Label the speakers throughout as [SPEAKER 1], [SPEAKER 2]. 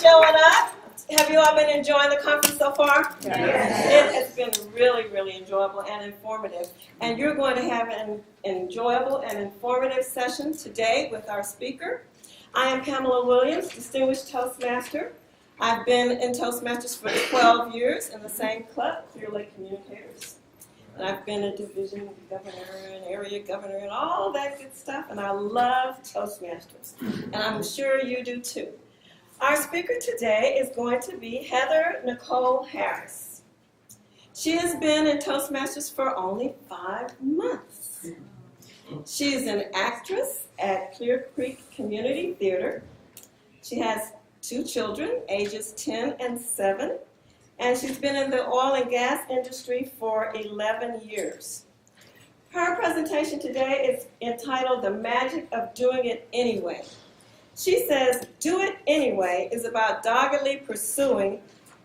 [SPEAKER 1] showing up. Have you all been enjoying the conference so far?
[SPEAKER 2] Yes.
[SPEAKER 1] It has been really, really enjoyable and informative. And you're going to have an enjoyable and informative session today with our speaker. I am Pamela Williams, Distinguished Toastmaster. I've been in Toastmasters for 12 years in the same club, Clear Lake Communicators. And I've been a division governor and area governor and all that good stuff. And I love Toastmasters. And I'm sure you do too. Our speaker today is going to be Heather Nicole Harris. She has been in Toastmasters for only 5 months. She is an actress at Clear Creek Community Theater. She has 2 children, ages 10 and 7, and she's been in the oil and gas industry for 11 years. Her presentation today is entitled The Magic of Doing It Anyway. She says, do it anyway is about doggedly pursuing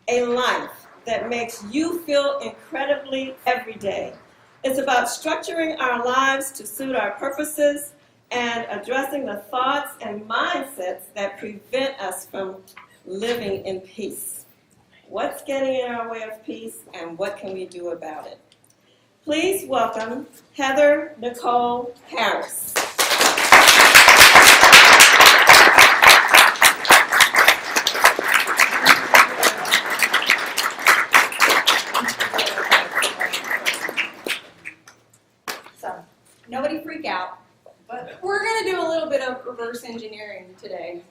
[SPEAKER 1] a life that makes you feel incredibly every day. It's about structuring our lives to suit our purposes and addressing the thoughts and mindsets that prevent us from living in peace. What's getting in our way of peace and what can we do about it? Please welcome Heather Nicole Harris.
[SPEAKER 2] Nobody freak out, but we're going to do a little bit of reverse engineering today.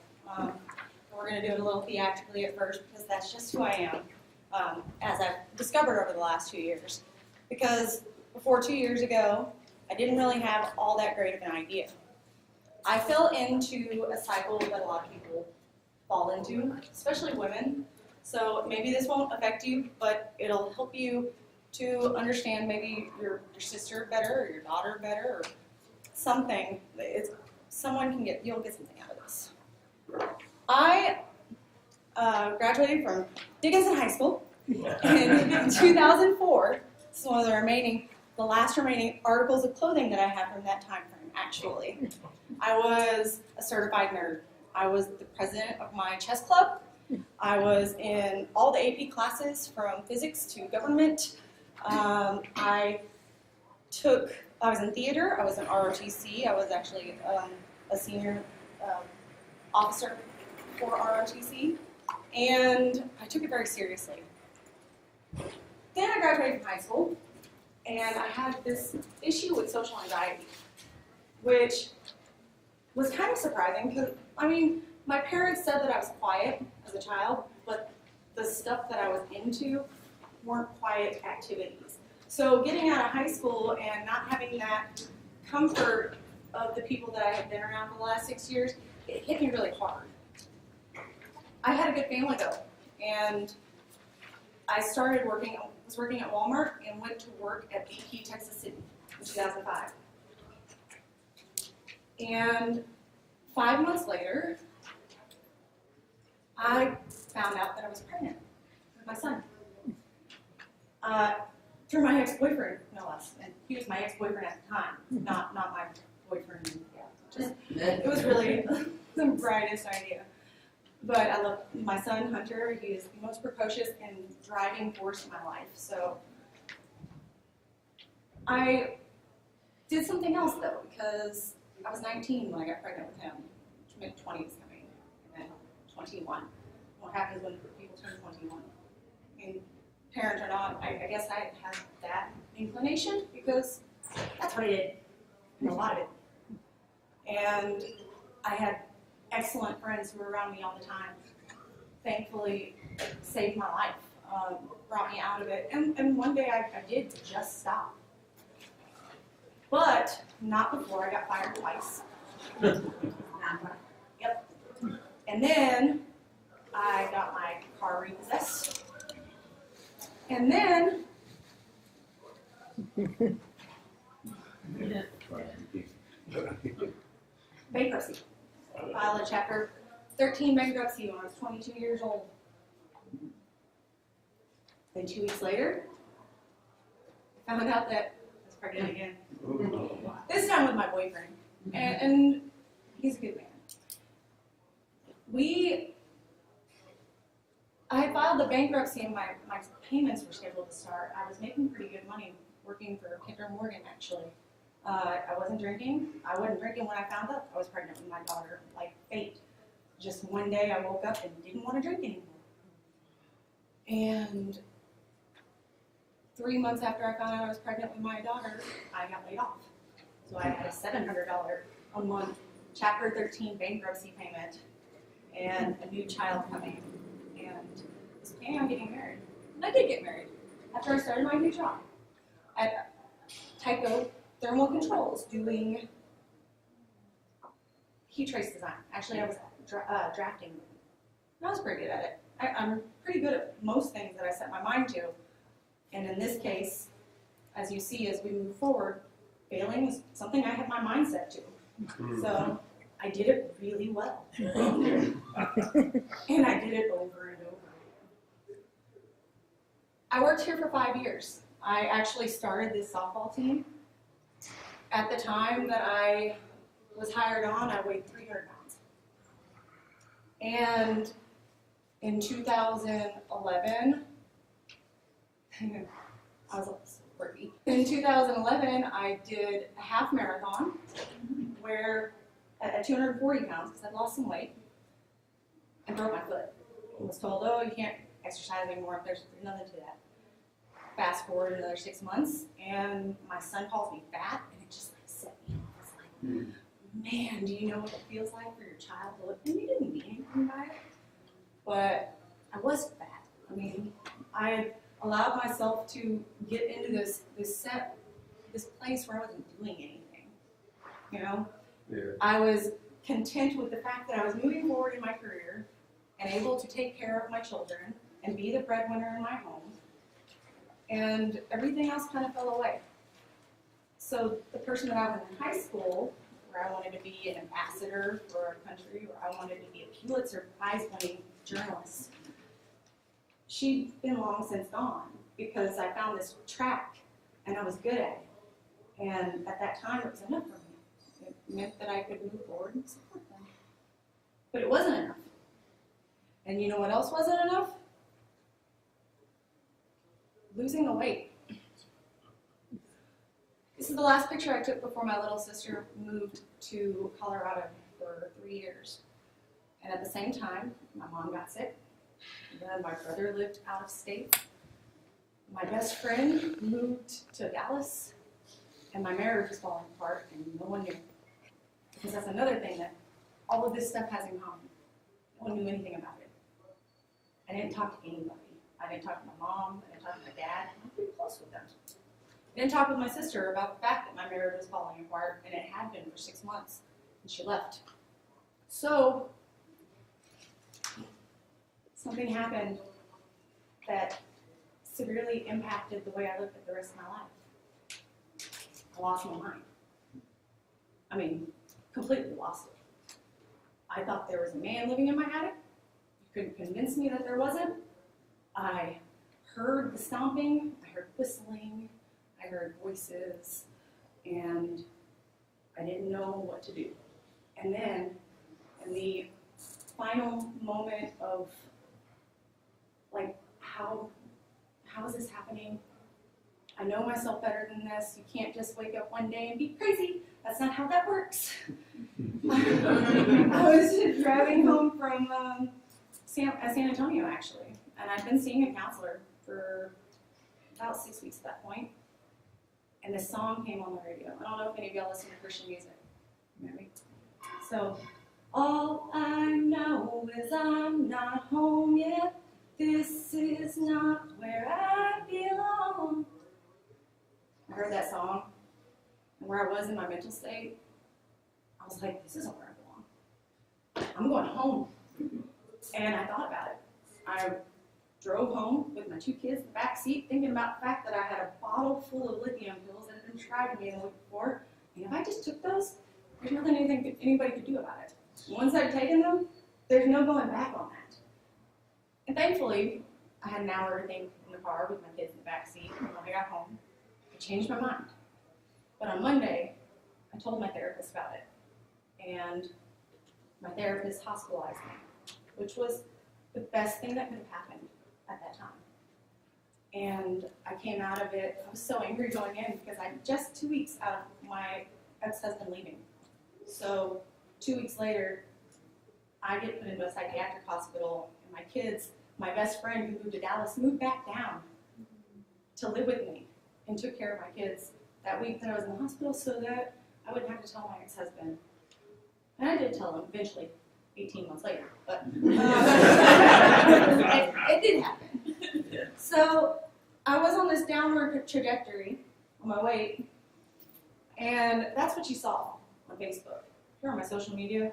[SPEAKER 2] We're going to do it a little theatrically at first because that's just who I am, as I've discovered over the last 2 years. Because before 2 years ago, I didn't really have all that great of an idea. I fell into a cycle that a lot of people fall into, especially women. So maybe this won't affect you, but it'll help you to understand maybe your sister better or your daughter better or something. You'll get something out of this. I graduated from Dickinson High School in 2004. This is one of the last remaining articles of clothing that I have from that time frame, actually. I was a certified nerd. I was the president of my chess club. I was in all the AP classes from physics to government. I was in theater, I was in ROTC, I was actually a senior officer for ROTC, and I took it very seriously. Then I graduated from high school, and I had this issue with social anxiety, which was kind of surprising, because, my parents said that I was quiet as a child, but the stuff that I was into weren't quiet activities. So getting out of high school and not having that comfort of the people that I had been around for the last 6 years, it hit me really hard. I had a good family though, and I was working at Walmart and went to work at BP Texas City in 2005. And 5 months later, I found out that I was pregnant with my son. Through my ex-boyfriend, no less. And he was my ex-boyfriend at the time, not my boyfriend. Yeah, it was really the brightest idea. But I love my son, Hunter. He is the most precocious and driving force in my life. So I did something else, though, because I was 19 when I got pregnant with him. Mid-20s coming, and then 21. What happens when people turn 21? Parent or not, I guess I had that inclination because that's what I did, and a lot of it. And I had excellent friends who were around me all the time. Thankfully, saved my life, brought me out of it. And one day I did just stop. But not before I got fired twice. Yep. And then I got my car repossessed. And then bankruptcy. Filed a Chapter 13 bankruptcy when I was 22 years old. Then 2 weeks later, I found out that I was pregnant again. This time with my boyfriend. And he's a good man. We I had filed the bankruptcy and my payments were scheduled to start. I was making pretty good money working for Kinder Morgan, actually. I wasn't drinking. I wasn't drinking when I found out I was pregnant with my daughter, like fate. Just one day I woke up and didn't want to drink anymore. And 3 months after I found out I was pregnant with my daughter, I got laid off. So I had a $700 a month Chapter 13 bankruptcy payment and a new child coming. And I was planning on getting married. And I did get married after I started my new job at Tyco Thermal Controls doing heat trace design. Actually, I was drafting. I was pretty good at it. I'm pretty good at most things that I set my mind to. And in this case, as you see as we move forward, failing was something I had my mind set to. So I did it really well. And I did it over and over. I worked here for 5 years. I actually started this softball team. At the time that I was hired on, I weighed 300 pounds. And in 2011, I was so pretty. In 2011, I did a half marathon where at 240 pounds, because I'd lost some weight, and broke my foot. I was told, oh, you can't exercise anymore, there's nothing to that. Fast forward another 6 months, and my son calls me fat, and it just like set me off. It's like, man, do you know what it feels like for your child to look? And you didn't mean anything by it, but I was fat. I mean, I allowed myself to get into this place where I wasn't doing anything. You know, I was content with the fact that I was moving forward in my career and able to take care of my children and be the breadwinner in my home. And everything else kind of fell away. So the person that I was in high school, where I wanted to be an ambassador for our country, or I wanted to be a Pulitzer Prize-winning journalist, she'd been long since gone because I found this track and I was good at it. And at that time, it was enough for me. It meant that I could move forward and support them. But it wasn't enough. And you know what else wasn't enough? Losing the weight. This is the last picture I took before my little sister moved to Colorado for 3 years. And at the same time, my mom got sick. Then my brother lived out of state. My best friend moved to Dallas. And my marriage was falling apart, and no one knew. Because that's another thing that all of this stuff has in common. No one knew anything about it. I didn't talk to anybody. I didn't talk to my mom. I didn't talk to my dad. I'm pretty close with them. I didn't talk with my sister about the fact that my marriage was falling apart, and it had been for 6 months, and she left. So something happened that severely impacted the way I looked at the rest of my life. I lost my mind. I mean, completely lost it. I thought there was a man living in my attic. You couldn't convince me that there wasn't. I heard the stomping, I heard whistling, I heard voices, and I didn't know what to do. And then, in the final moment of, like, how is this happening? I know myself better than this. You can't just wake up one day and be crazy. That's not how that works. I was driving home from San Antonio, actually, and I'd been seeing a counselor for about 6 weeks at that point, and this song came on the radio. I don't know if any of y'all listen to Christian music. Maybe. So, all I know is I'm not home yet. This is not where I belong. I heard that song, and where I was in my mental state, I was like, this isn't where I belong. I'm going home. And I thought about it. I drove home with my 2 kids in the back seat, thinking about the fact that I had a bottle full of lithium pills that had been tried on me the week before. And if I just took those, there's nothing anybody could do about it. Once I've taken them, there's no going back on that. And thankfully, I had an hour to think in the car with my kids in the back seat. And when I got home, I changed my mind. But on Monday, I told my therapist about it. And my therapist hospitalized me, which was the best thing that could have happened at that time. And I came out of it, I was so angry going in because I'm just 2 weeks out of my ex-husband leaving. So 2 weeks later, I get put into a psychiatric hospital, and my kids, my best friend who moved to Dallas, moved back down to live with me and took care of my kids that week that I was in the hospital so that I wouldn't have to tell my ex-husband. And I did tell him eventually, 18 months later, but it did happen. So I was on this downward trajectory on my weight, and that's what you saw on Facebook. Here on my social media,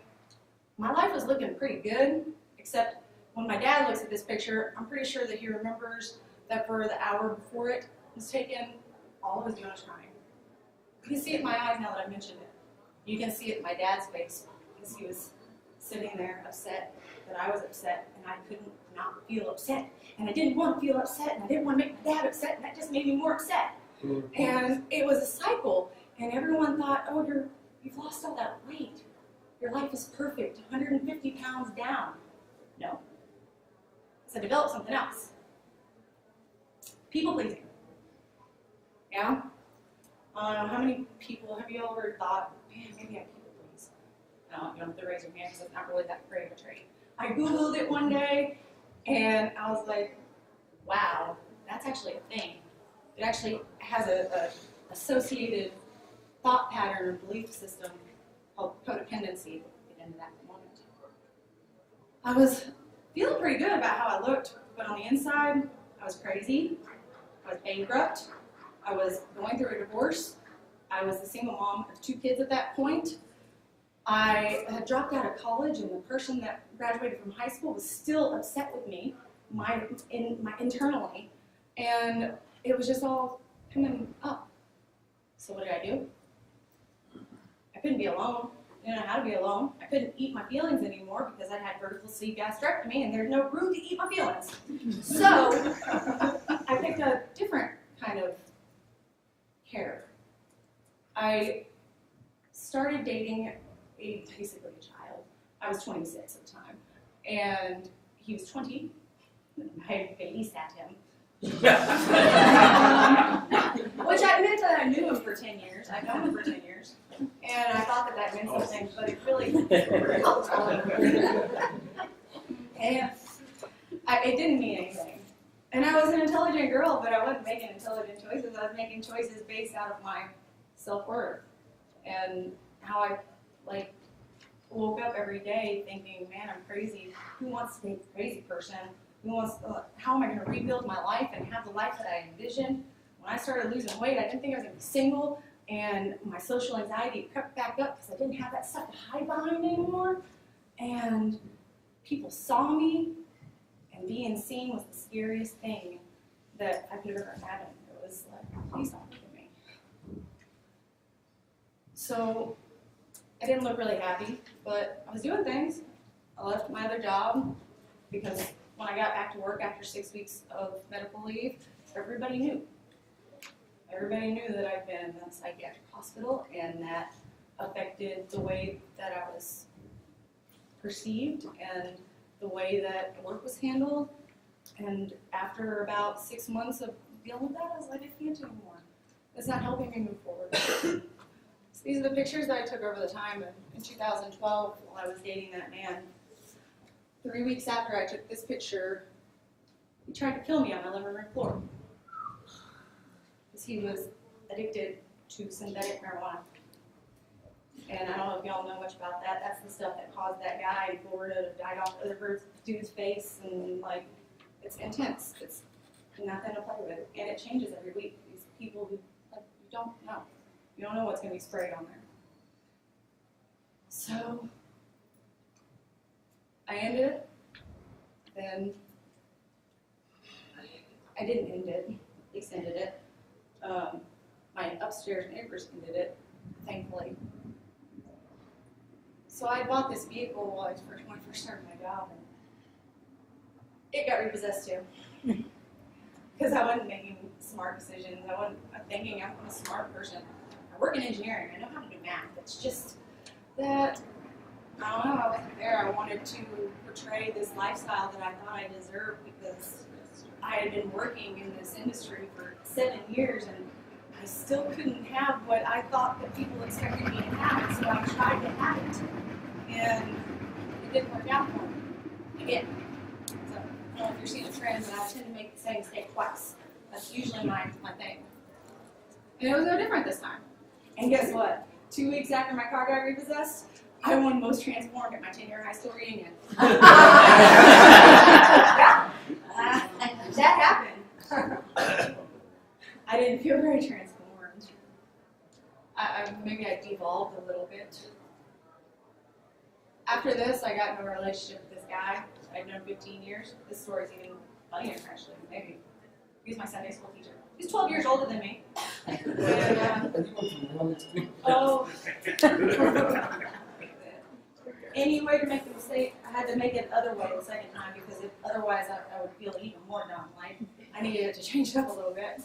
[SPEAKER 2] my life was looking pretty good, except when my dad looks at this picture, I'm pretty sure that he remembers that for the hour before it was taken, all of his doing was crying. You can see it in my eyes now that I've mentioned it. You can see it in my dad's face, because he was sitting there upset that I was upset, and I couldn't not feel upset. And I didn't want to feel upset, and I didn't want to make my dad upset, and that just made me more upset. And it was a cycle, and everyone thought, oh, you've lost all that weight. Your life is perfect, 150 pounds down. No. So develop something else. People pleasing. Yeah? How many people have you ever thought, man, maybe I people please? No, you don't have to raise your hand because it's not really that great of a trait. I Googled it one day, and I was like, wow, that's actually a thing. It actually has a associated thought pattern or belief system called codependency. We'll get into that in a moment. I was feeling pretty good about how I looked, but on the inside, I was crazy. I was bankrupt. I was going through a divorce. I was the single mom of 2 kids at that point. I had dropped out of college, and the person that graduated from high school was still upset with me, internally, and it was just all coming up. So what did I do? I couldn't be alone. I didn't know how to be alone. I couldn't eat my feelings anymore because I had vertical sleeve gastrectomy, and there's no room to eat my feelings. So I picked a different kind of care. I started dating basically a child. I was 26 at the time, and he was 20. I babysat him. Which I meant that I knew him for 10 years. I'd known him for 10 years. And I thought that meant something, but it really and it didn't mean anything. And I was an intelligent girl, but I wasn't making intelligent choices. I was making choices based out of my self-worth and how I woke up every day thinking, man, I'm crazy. Who wants to be a crazy person? How am I going to rebuild my life and have the life that I envisioned? When I started losing weight, I didn't think I was going to be single, and my social anxiety crept back up because I didn't have that stuff to hide behind anymore. And people saw me, and being seen was the scariest thing that I could have ever imagined. It was like, please don't look at me. So I didn't look really happy, but I was doing things. I left my other job because when I got back to work after 6 weeks of medical leave, everybody knew. Everybody knew that I'd been in a psychiatric hospital, and that affected the way that I was perceived and the way that work was handled. And after about 6 months of dealing with that, I was like, I can't do anymore. It's not helping me move forward. So these are the pictures that I took over the time in 2012 while I was dating that man. 3 weeks after I took this picture, he tried to kill me on my living room floor. Because he was addicted to synthetic marijuana. And I don't know if y'all know much about that. That's the stuff that caused that guy in Florida to die off the other dude's face, and it's intense. It's nothing to play with. And it changes every week. These people who you don't know. You don't know what's going to be sprayed on there. So I ended it. Then I didn't end it, extended it. My upstairs neighbors ended it, thankfully. So I bought this vehicle when I first started my job, and it got repossessed too. Because I wasn't making smart decisions. I wasn't thinking I'm a smart person. I work in engineering. I know how to do math. It's just that, I don't know, I wasn't there. I wanted to portray this lifestyle that I thought I deserved because I had been working in this industry for 7 years and I still couldn't have what I thought that people expected me to have, so I tried to have it. And it didn't work out for me. Again. So, I don't know if you're seeing a trend, but I tend to make the same mistake twice. That's usually my thing. And it was no different this time. And guess what? 2 weeks after my car got repossessed, I won Most Transformed at my 10-year high school reunion. That happened. I didn't feel very transformed. Maybe I devolved a little bit. After this, I got in a relationship with this guy I'd known 15 years. This story's even funnier, actually, maybe. He's my Sunday school teacher. He's 12 years older than me. And, any way to make the mistake, I had to make it other way the second time because otherwise I would feel even more dumb. Like I needed it to change it up a little bit.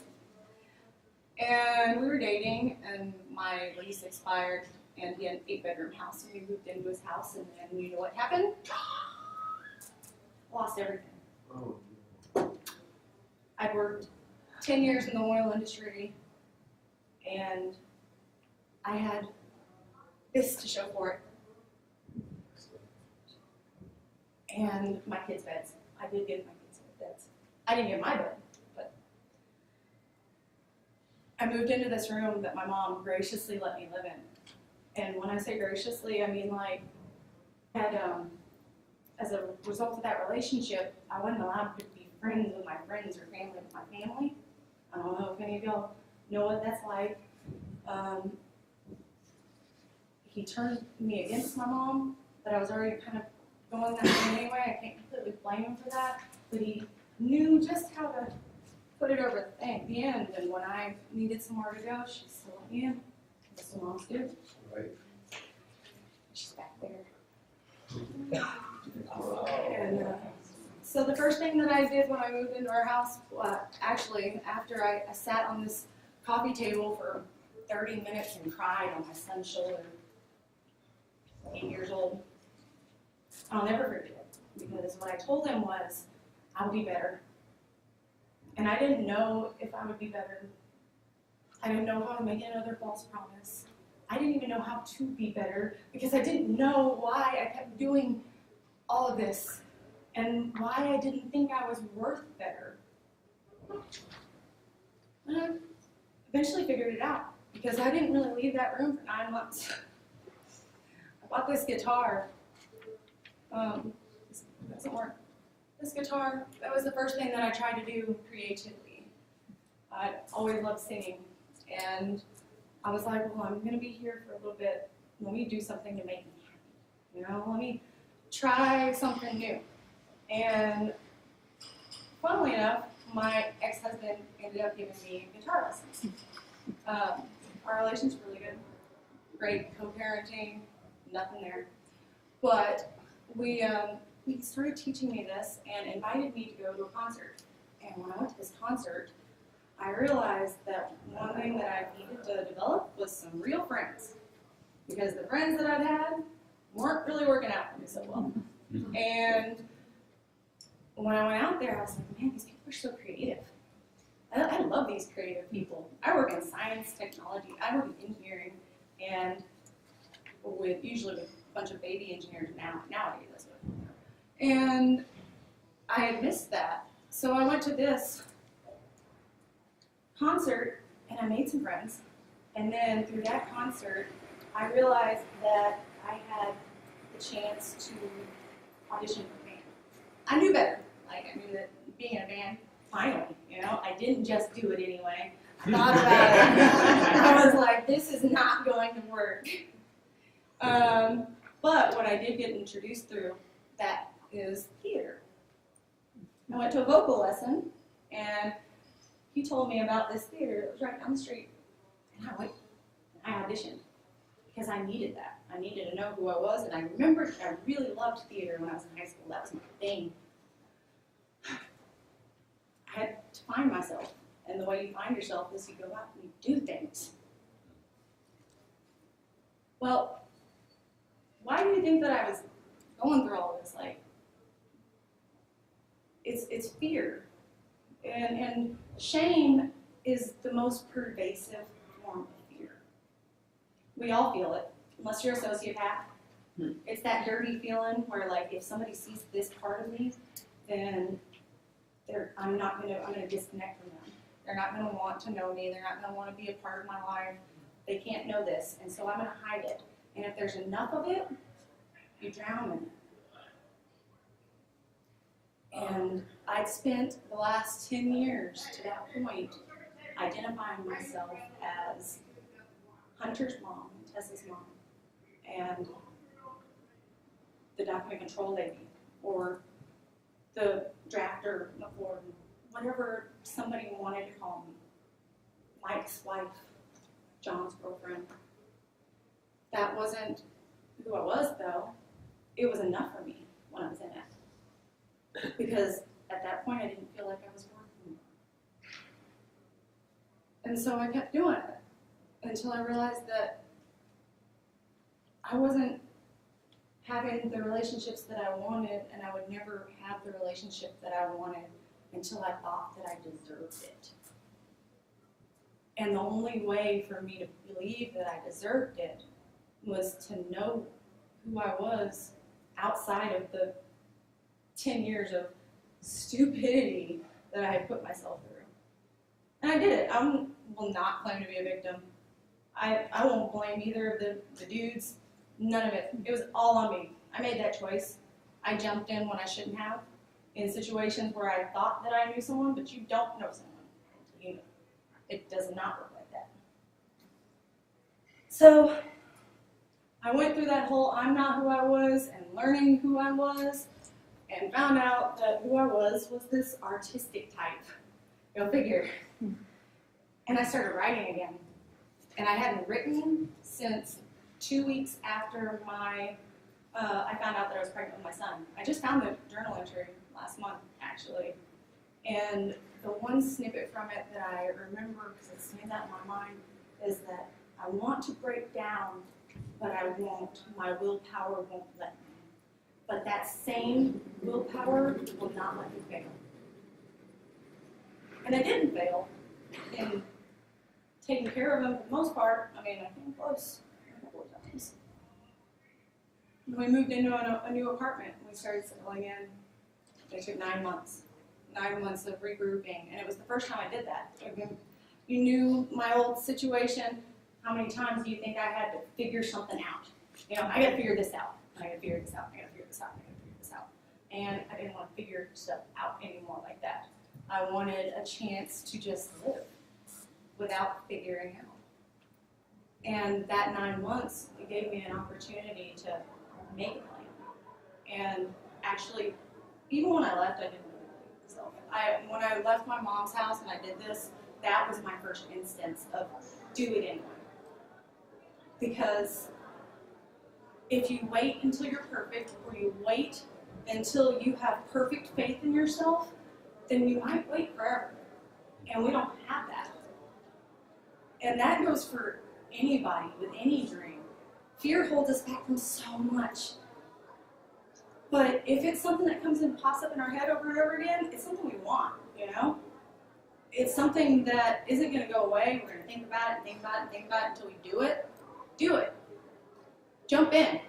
[SPEAKER 2] And we were dating, and my lease expired, and he had an 8-bedroom house, and we moved into his house, and then you know what happened? Lost everything. I'd worked 10 years in the oil industry, and I had this to show for it. And my kids' beds. I did get my kids' beds. I didn't get my bed, but I moved into this room that my mom graciously let me live in. And when I say graciously, I mean like, as a result of that relationship, I wasn't allowed to be friends with my friends or family with my family. I don't know if any of y'all know what that's like. He turned me against my mom, but I was already kind of going that way anyway. I can't completely blame him for that, but he knew just how to put it over the end, and when I needed somewhere to go, she still let me in. That's what moms do.
[SPEAKER 3] Right.
[SPEAKER 2] She's back there. And so the first thing that I did when I moved into our house, actually, after I sat on this coffee table for 30 minutes and cried on my son's shoulder, 8 years old, I'll never forget it, because what I told him was, I'll be better. And I didn't know if I would be better. I didn't know how to make another false promise. I didn't even know how to be better, because I didn't know why I kept doing all of this, and why I didn't think I was worth better. And I eventually figured it out, because I didn't really leave that room for 9 months. I bought this guitar. This doesn't work. This guitar, that was the first thing that I tried to do creatively. I always loved singing, and I was like, well, I'm going to be here for a little bit. Let me do something to make me happy. You know, let me try something new. And funnily enough, my ex-husband ended up giving me guitar lessons. Our relation's really good. Great co-parenting, nothing there. But he started teaching me this and invited me to go to a concert. And when I went to this concert, I realized that one thing that I needed to develop was some real friends. Because the friends that I'd had weren't really working out for me so well. And when I went out there, I was like, man, these people are so creative. I love these creative people. I work in science, technology, I work in engineering, and usually with a bunch of baby engineers nowadays. That's what. And I had missed that. So I went to this concert, and I made some friends. And then through that concert, I realized that I had the chance to audition for band. I knew better. Like, I knew that being in a band, finally, you know, I didn't just do it anyway. I thought about it. I was like, this is not going to work. But what I did get introduced through that is theater. I went to a vocal lesson, and he told me about this theater that was right down the street. And I went, and I auditioned, because I needed that. I needed to know who I was, and I remembered that I really loved theater when I was in high school. That was my thing. I had to find myself, and the way you find yourself is you go out and you do things. Well, why do you think that I was going through all of this? Like, it's fear. And shame is the most pervasive form of fear. We all feel it, unless you're a sociopath. It's that dirty feeling where, like, if somebody sees this part of me, then I'm gonna disconnect from them. They're not gonna want to know me. They're not gonna want to be a part of my life. They can't know this, and so I'm gonna hide it. And if there's enough of it, you drown in it. And I'd spent the last 10 years to that point identifying myself as Hunter's mom, Tessa's mom, and the document control lady, or the drafter, or whatever somebody wanted to call me. Mike's wife, John's girlfriend. That wasn't who I was, though. It was enough for me when I was in it. Because at that point, I didn't feel like I was working. And so I kept doing it until I realized that I wasn't having the relationships that I wanted, and I would never have the relationship that I wanted until I thought that I deserved it. And the only way for me to believe that I deserved it was to know who I was outside of the 10 years of stupidity that I had put myself through. And I did it. I will not claim to be a victim. I won't blame either of the dudes. None of it. It was all on me. I made that choice. I jumped in when I shouldn't have, in situations where I thought that I knew someone, but you don't know someone until you know. It does not work like that. So I went through that whole I'm not who I was and learning who I was, and found out that who I was this artistic type. Go figure. And I started writing again. And I hadn't written since 2 weeks after I found out that I was pregnant with my son. I just found the journal entry last month, actually. And the one snippet from it that I remember, because it stands out in my mind, is that I want to break down, but I won't. My willpower won't let me. But that same willpower will not let me fail. And I didn't fail in taking care of him for the most part. I mean, I came close a couple of times. When we moved into a new apartment, we started settling in. It took 9 months. 9 months of regrouping, and it was the first time I did that. You knew my old situation. How many times do you think I had to figure something out? You know, I got to figure this out. I got to figure this out. I got to figure this out. I got to figure this out. And I didn't want to figure stuff out anymore like that. I wanted a chance to just live without figuring out. And that 9 months, it gave me an opportunity to make a plan. And actually, even when I left, I didn't really believe myself. When I left my mom's house and I did this, that was my first instance of do it anyway. Because if you wait until you're perfect, or you wait until you have perfect faith in yourself, then you might wait forever. And we don't have that. And that goes for anybody with any dream. Fear holds us back from so much. But if it's something that comes and pops up in our head over and over again, it's something we want, you know? It's something that isn't going to go away. We're going to think about it and think about it and think about it until we do it. Do it. Jump in.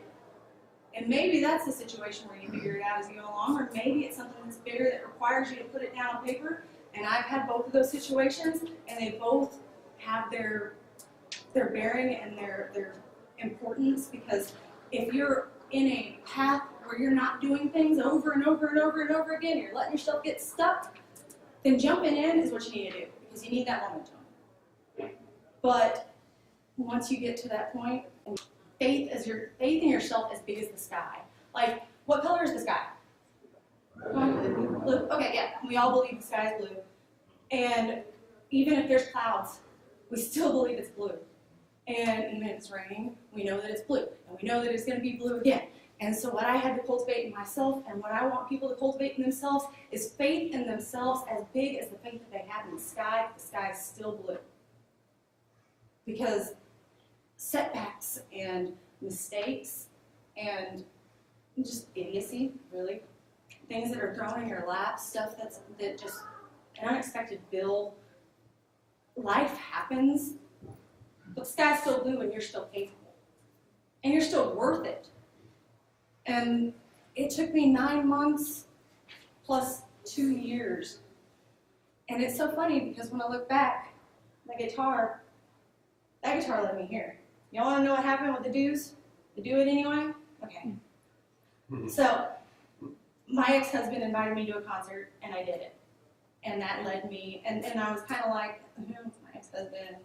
[SPEAKER 2] And maybe that's the situation where you figure it out as you go along, or maybe it's something that's bigger that requires you to put it down on paper. And I've had both of those situations, and they both have their bearing and their importance, because if you're in a path where you're not doing things over and over and over and over again, you're letting yourself get stuck, then jumping in is what you need to do, because you need that momentum. But once you get to that point, faith in yourself as big as the sky. Like, what color is the sky? Blue. Okay, yeah, we all believe the sky is blue. And even if there's clouds, we still believe it's blue. And even if it's raining, we know that it's blue. And we know that it's going to be blue again. And so what I had to cultivate in myself, and what I want people to cultivate in themselves, is faith in themselves as big as the faith that they have in the sky. The sky is still blue. Because setbacks and mistakes and just idiocy, really, things that are thrown in your lap, stuff that just an unexpected bill. Life happens, but the sky's still blue and you're still capable. And you're still worth it. And it took me 9 months plus 2 years. And it's so funny because when I look back, that guitar led me here. Y'all want to know what happened with the dues? To do it anyway? Okay. So, my ex-husband invited me to a concert, and I did it. And that led me, and I was kind of like, my ex-husband,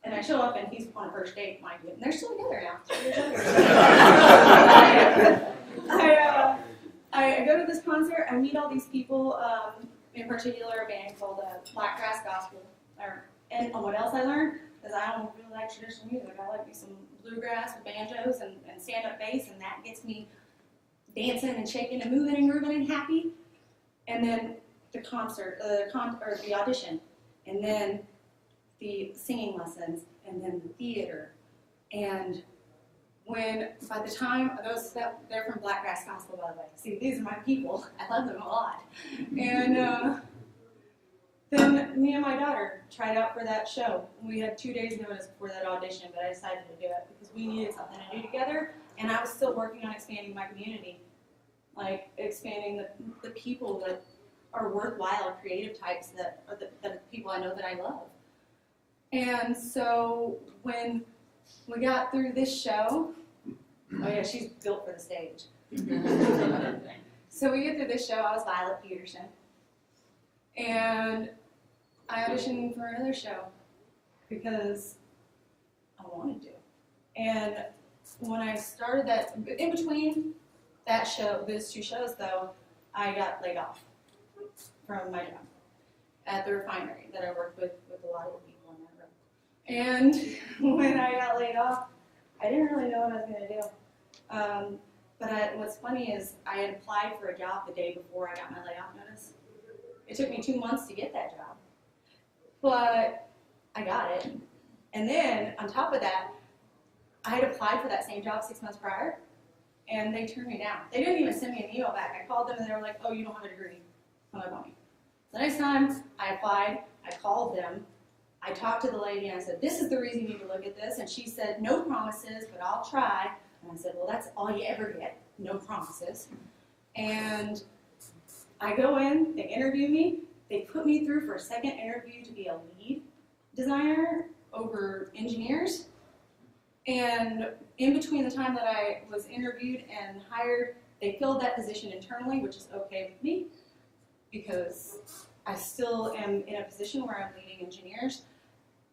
[SPEAKER 2] and I show up, and he's on a first date, mind you, and they're still together now, 2 years later. I go to this concert, I meet all these people, in particular a band called Blackgrass Gospel. And what else I learned is I don't really like traditional music. I like me some bluegrass with banjos and stand-up bass, and that gets me dancing and shaking and moving and grooving and happy. And then the concert, or the audition, and then the singing lessons, and then the theater. And by the time, they're from Blackgrass Gospel, by the way. See, these are my people. I love them a lot. And then me and my daughter tried out for that show. We had 2 days notice before that audition, but I decided to do it because we needed something to do together, and I was still working on expanding my community, like expanding the people that are worthwhile, creative types that are the people I know that I love. And so when we got through this show, oh yeah, she's built for the stage. So we get through this show, I was Violet Peterson, and I auditioned for another show because I wanted to. And when I started that, in between that show, those 2 shows though, I got laid off from my job at the refinery that I worked with a lot of people in that room. And when I got laid off, I didn't really know what I was going to do. But what's funny is I had applied for a job the day before I got my layoff notice. It took me 2 months to get that job, but I got it. And then, on top of that, I had applied for that same job 6 months prior, and they turned me down. They didn't even send me an email back. I called them, and they were like, oh, you don't have a degree. I'm like, "Oh." The next time I applied, I called them. I talked to the lady, and I said, this is the reason you need to look at this. And she said, no promises, but I'll try. And I said, well, that's all you ever get, no promises. And I go in, they interview me, they put me through for a second interview to be a lead designer over engineers. And in between the time that I was interviewed and hired, they filled that position internally, which is okay with me, because I still am in a position where I'm leading engineers.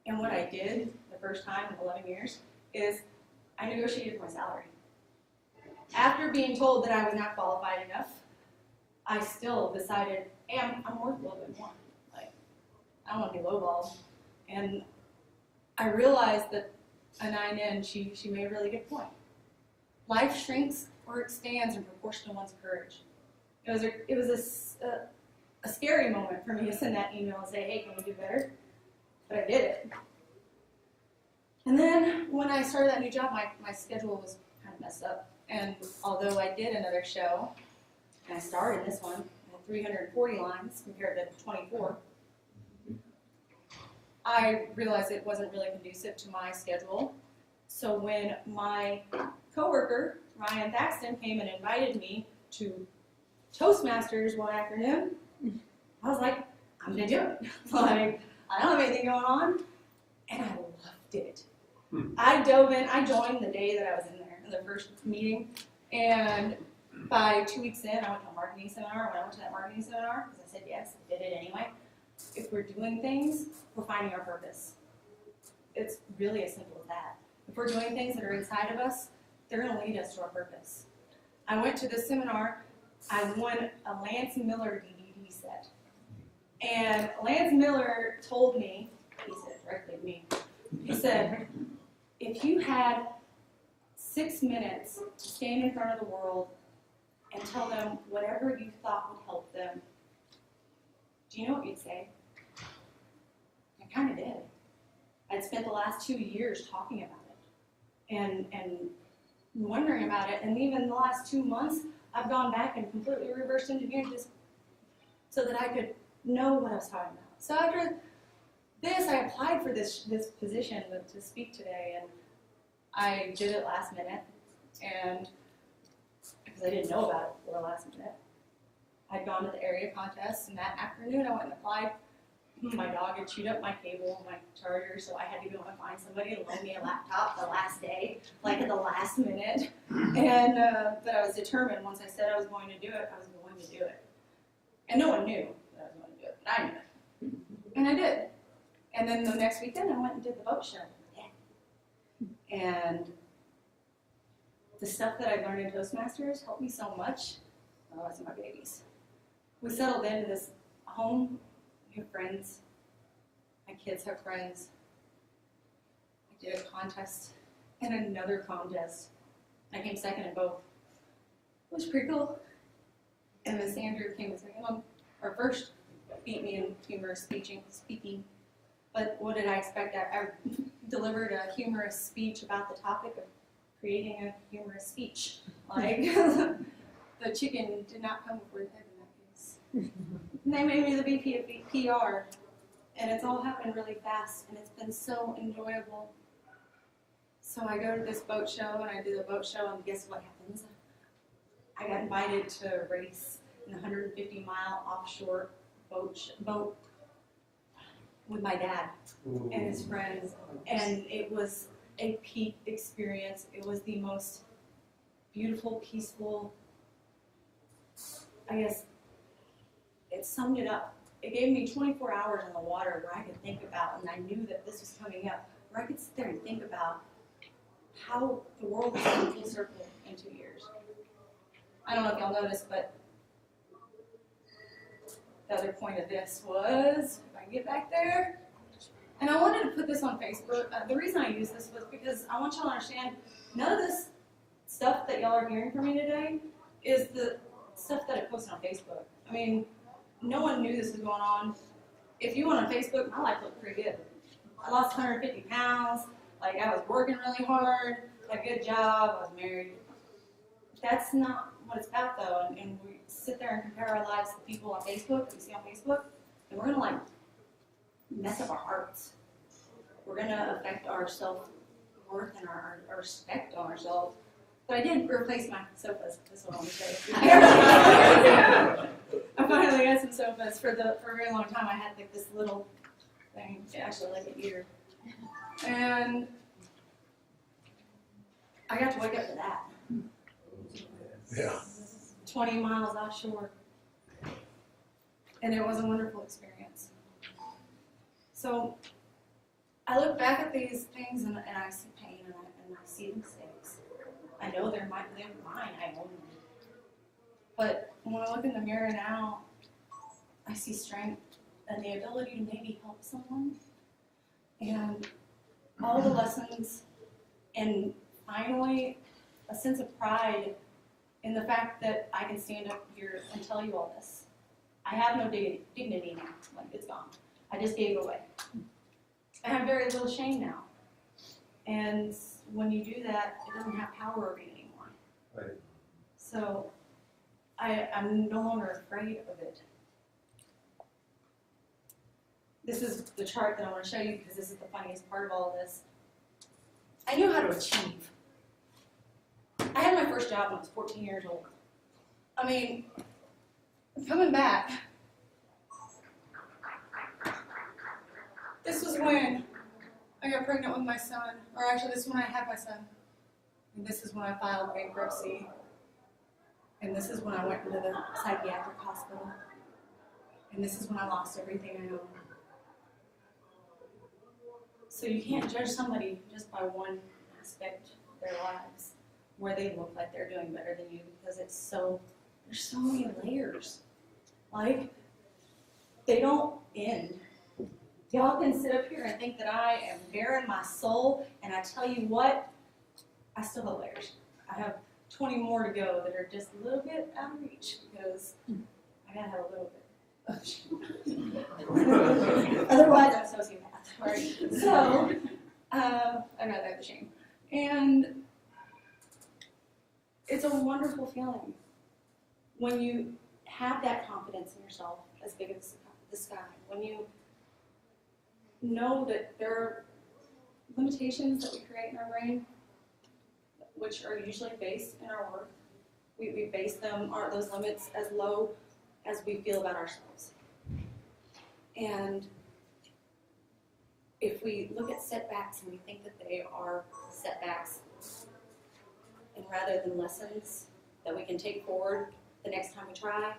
[SPEAKER 2] And what I did the first time in 11 years is I negotiated my salary. After being told that I was not qualified enough, I still decided, hey, I'm worth a little bit more. Like, I don't want to be lowballed. And I realized that a 9 in, she made a really good point. Life shrinks or expands in proportion to one's courage. It was a scary moment for me to send that email and say, hey, can we do better? But I did it. And then when I started that new job, my schedule was kind of messed up. And although I did another show, and I started this one, I had 340 lines compared to 24, I realized it wasn't really conducive to my schedule. So when my coworker, Ryan Thaxton, came and invited me to Toastmasters one afternoon, I was like, I'm gonna do it. Like, I don't have anything going on, and I loved it. I dove in, I joined the day that I was in there, in the first meeting, and by 2 weeks in, I went to a marketing seminar. When I went to that marketing seminar, because I said yes, I did it anyway. If we're doing things, we're finding our purpose. It's really as simple as that. If we're doing things that are inside of us, they're going to lead us to our purpose. I went to this seminar. I won a Lance Miller DVD set. And Lance Miller told me, he said directly to me, he said, if you had 6 minutes to stand in front of the world and tell them whatever you thought would help them, do you know what you'd say? I kind of did. I'd spent the last 2 years talking about it and wondering about it. And even the last 2 months, I've gone back and completely reverse engineered this so that I could know what I was talking about. So after this, I applied for this position to speak today, and I did it last minute, and because I didn't know about it before last minute. I'd gone to the area contest, and that afternoon I went and applied. My dog had chewed up my cable and my charger, so I had to go and find somebody to loan me a laptop the last day, like at the last minute. And but I was determined, once I said I was going to do it, I was going to do it. And no one knew that I was going to do it, but I knew it. And I did. And then the next weekend I went and did the boat show. And the stuff that I learned in Toastmasters helped me so much. Oh, that's my babies. We settled into this home. We have friends. My kids have friends. I did a contest and another contest. I came second in both. It was pretty cool. And Miss Andrew came second. Or first beat me in humorous speaking. But what did I expect? I delivered a humorous speech about the topic of creating a humorous speech. Like, the chicken did not come before the egg in that case. And they made me the VP of PR. And it's all happened really fast, and it's been so enjoyable. So I go to this boat show, and I do the boat show, and guess what happens? I got invited to race in a 150-mile offshore boat with my dad and his friends, and it was a peak experience. It was the most beautiful, peaceful, I guess it summed it up. It gave me 24 hours in the water where I could think about, and I knew that this was coming up, where I could sit there and think about how the world has come full circle in 2 years. I don't know if y'all noticed, but the other point of this was, if I get back there, and I wanted to put this on Facebook. The reason I use this was because I want y'all to understand, none of this stuff that y'all are hearing from me today is the stuff that I posted on Facebook. I mean, no one knew this was going on. If you went on Facebook, my life looked pretty good. I lost 150 pounds, like I was working really hard, had a good job, I was married. That's not what it's about though, and we sit there and compare our lives to people on Facebook, that we see on Facebook, and we're gonna like mess up our hearts. We're gonna affect our self-worth and our respect on ourselves. But I did replace my sofas, that's what I want to say. I finally got some sofas. For a very long time I had like this little thing, actually like a year. And I got to wake up to that.
[SPEAKER 3] Yeah.
[SPEAKER 2] 20 miles offshore. And it was a wonderful experience. So I look back at these things and I see pain and I see mistakes. I know they're mine, I own them. But when I look in the mirror now, I see strength and the ability to maybe help someone. And all the lessons, and finally a sense of pride in the fact that I can stand up here and tell you all this. I have no dignity now, like it's gone. I just gave it away. I have very little shame now. And when you do that, it doesn't have power over you anymore.
[SPEAKER 3] Right.
[SPEAKER 2] So I'm no longer afraid of it. This is the chart that I want to show you because this is the funniest part of all of this. I knew how to achieve. I had my first job when I was 14 years old. I mean, coming back, this was when I got pregnant with my son, or actually this is when I had my son. And this is when I filed bankruptcy. And this is when I went into the psychiatric hospital. And this is when I lost everything I owned. So you can't judge somebody just by one aspect of their lives, where they look like they're doing better than you, because there's so many layers. Like, they don't end. Y'all can sit up here and think that I am bare in my soul, and I tell you what, I still have layers. I have 20 more to go that are just a little bit out of reach, because I gotta have a little bit of shame. Otherwise, I'm a sociopath, right? So, I'd rather have the shame. And it's a wonderful feeling. when you have that confidence in yourself as big as the sky, when you know that there are limitations that we create in our brain, which are usually based in our worth, we base them, those limits, as low as we feel about ourselves. And if we look at setbacks and we think that they are setbacks, and rather than lessons that we can take forward the next time we try,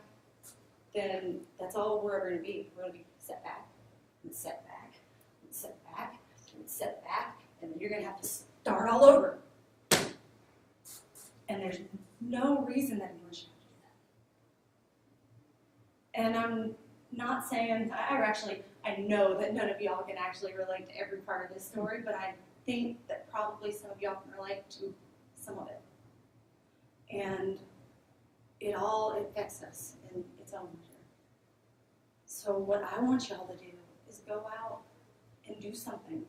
[SPEAKER 2] then that's all we're ever going to be. We're going to be setback, and setback, and setback, and setback, and then you're going to have to start all over. And there's no reason that anyone should have to do that. And I'm not saying, I know that none of y'all can actually relate to every part of this story, but I think that probably some of y'all can relate to some of it. And it all affects us in its own measure. So what I want y'all to do is go out and do something.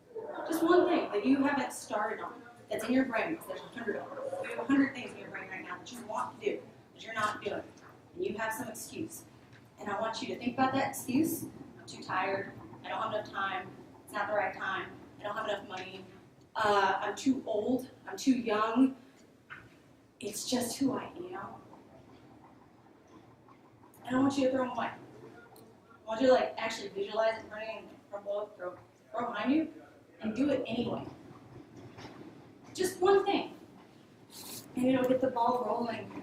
[SPEAKER 2] Just one thing that you haven't started on, that's in your brain, because there's 100 of them. You have 100 things in your brain right now that you want to do, but you're not doing. And you have some excuse. And I want you to think about that excuse. I'm too tired. I don't have enough time. It's not the right time. I don't have enough money. I'm too old. I'm too young. It's just who I am. And I want you to throw them away. I want you to actually visualize it running and crumble up, throw behind you, and do it anyway. Just one thing. And it'll get the ball rolling.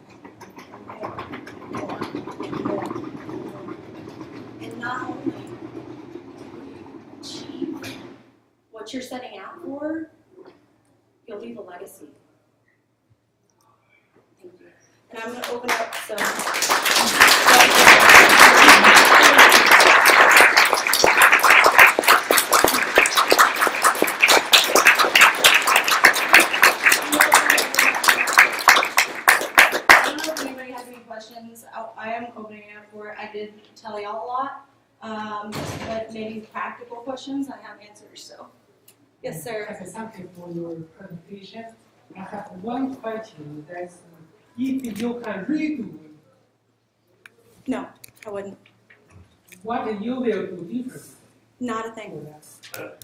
[SPEAKER 2] And not only achieve what you're setting out for, you'll leave a legacy. Thank you. And I'm going to open up some. I am opening it up for it. I did tell y'all a lot, but maybe practical questions, I have answers, so. Yes, sir.
[SPEAKER 4] As a subject for your presentation, I have one question that's if you can redo it,
[SPEAKER 2] No, I wouldn't.
[SPEAKER 4] what you will do differently?
[SPEAKER 2] Not a thing.
[SPEAKER 4] For that?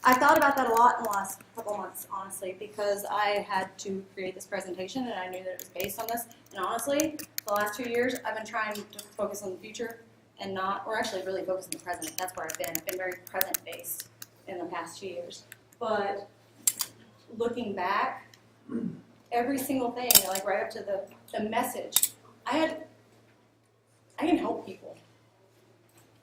[SPEAKER 2] I thought about that a lot in the last couple months, honestly, because I had to create this presentation and I knew that it was based on this. And honestly, the last 2 years, I've been trying to focus on the future and or actually really focus on the present. That's where I've been. I've been very present-based in the past 2 years. But looking back, every single thing, right up to the message, I can help people.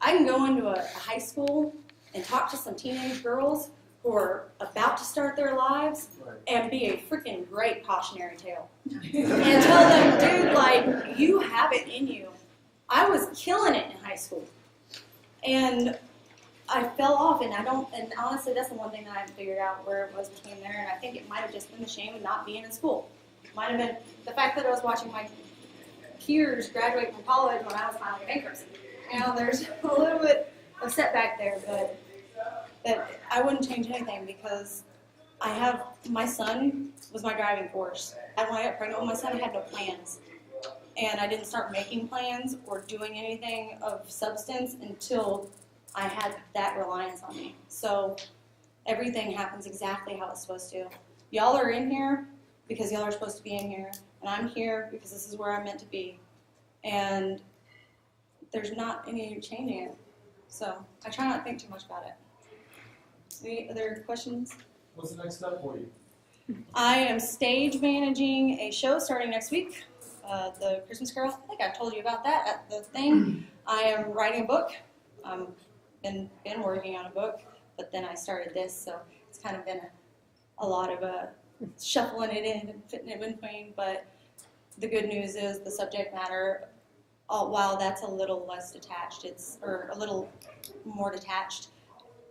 [SPEAKER 2] I can go into a high school and talk to some teenage girls who are about to start their lives and be a freaking great cautionary tale. And tell them, dude, you have it in you. I was killing it in high school. And I fell off, and honestly, that's the one thing that I haven't figured out where it was between there, and I think it might have just been the shame of not being in school. It might have been the fact that I was watching my peers graduate from college when I was filing bankruptcy. There's a little bit of setback there, but that I wouldn't change anything because my son was my driving force. And when I got pregnant with my son, I had no plans. And I didn't start making plans or doing anything of substance until I had that reliance on me. So everything happens exactly how it's supposed to. Y'all are in here because y'all are supposed to be in here. And I'm here because this is where I'm meant to be. And there's not any changing it. So I try not to think too much about it. Any other questions?
[SPEAKER 3] What's the next step for you?
[SPEAKER 2] I am stage managing a show starting next week, The Christmas Carol. I think I told you about that at the thing. I am writing a book. Been working on a book, but then I started this, so it's kind of been a lot of shuffling it in and fitting it in between. But the good news is the subject matter, while that's a little less detached, or a little more detached,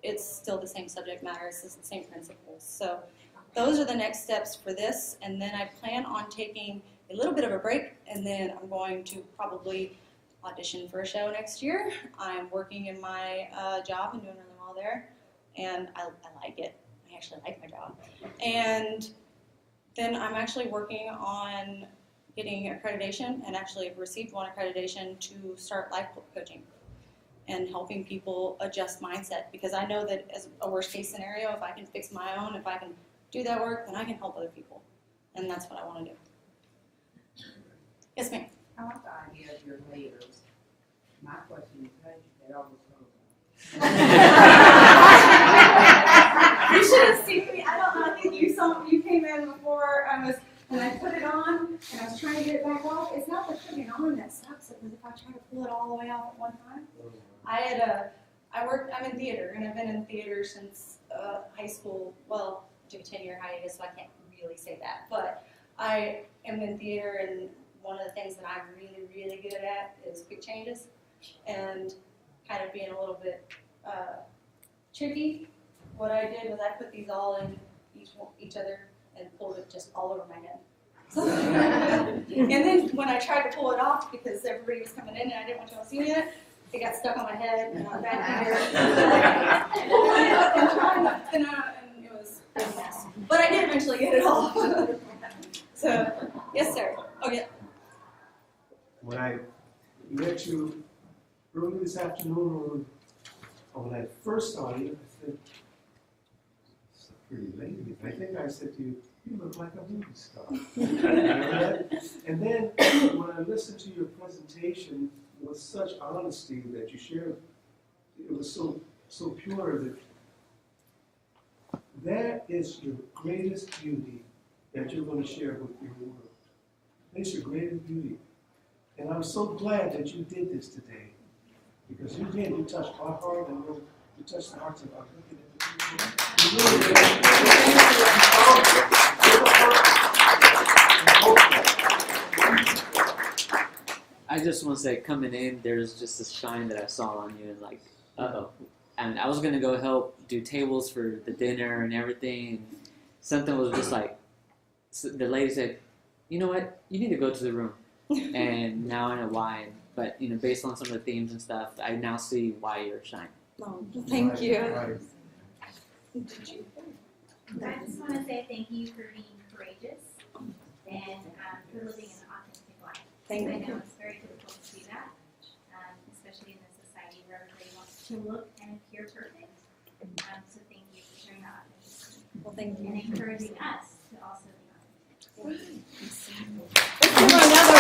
[SPEAKER 2] it's still the same subject matter. It's the same principles. So those are the next steps for this, and then I plan on taking a little bit of a break, and then I'm going to probably audition for a show next year. I'm working in my job and doing really well there, and I like it. I actually like my job. And then I'm actually working on getting accreditation, and actually have received one accreditation to start life coaching and helping people adjust mindset, because I know that as a worst case scenario, if I can fix my own, if I can do that work, then I can help other people, and that's what I want to do. Yes, ma'am.
[SPEAKER 5] I like the idea of your layers. My question is, how did you get all those clothes
[SPEAKER 2] You should have seen me. I think you saw me. You came in before and I put it on, and I was trying to get it back off. It's not the putting it on that sucks. It was if I try to pull it all the way off at one time. I'm in theater, and I've been in theater since high school. Well, I took a 10-year hiatus, so I can't really say that. But I am in theater, and one of the things that I'm really, really good at is quick changes, and kind of being a little bit tricky. What I did was I put these all in each other and pulled it just all over my head. And then when I tried to pull it off, because everybody was coming in and I didn't want you to see it, it got stuck on my head and on back here. Pulling it up and trying to, and it was a mess. But I did eventually get it off. So, yes, sir. Oh, yeah.
[SPEAKER 3] When I met you early this afternoon, or when I first saw you, I said, "It's a pretty lady." I think I said to you, "You look like a movie star." And then when I listened to your presentation with such honesty that you shared, it was so pure that is your greatest beauty that you're going to share with your world. That's your greatest beauty. And I'm so glad that you did this today, because you did. You touched my heart, and you touched the hearts of our people. You really did.
[SPEAKER 6] I just want to say, coming in, there's just this shine that I saw on you, and like, uh-oh. And I was going to go help do tables for the dinner and everything, and something was just like, the lady said, "You know what, you need to go to the room." And now I know why, but based on some of the themes and stuff, I now see why you're shining.
[SPEAKER 2] Oh, thank you.
[SPEAKER 3] Right.
[SPEAKER 7] I just want to say thank you for being courageous and for living an authentic life.
[SPEAKER 2] Thank
[SPEAKER 7] I
[SPEAKER 2] you.
[SPEAKER 7] know it's very difficult to do that, especially in this society where everybody wants to look and appear perfect. So thank you for sharing that authenticity
[SPEAKER 2] Well, thank you.
[SPEAKER 7] and encouraging us to also be authentic.
[SPEAKER 2] Let's give her another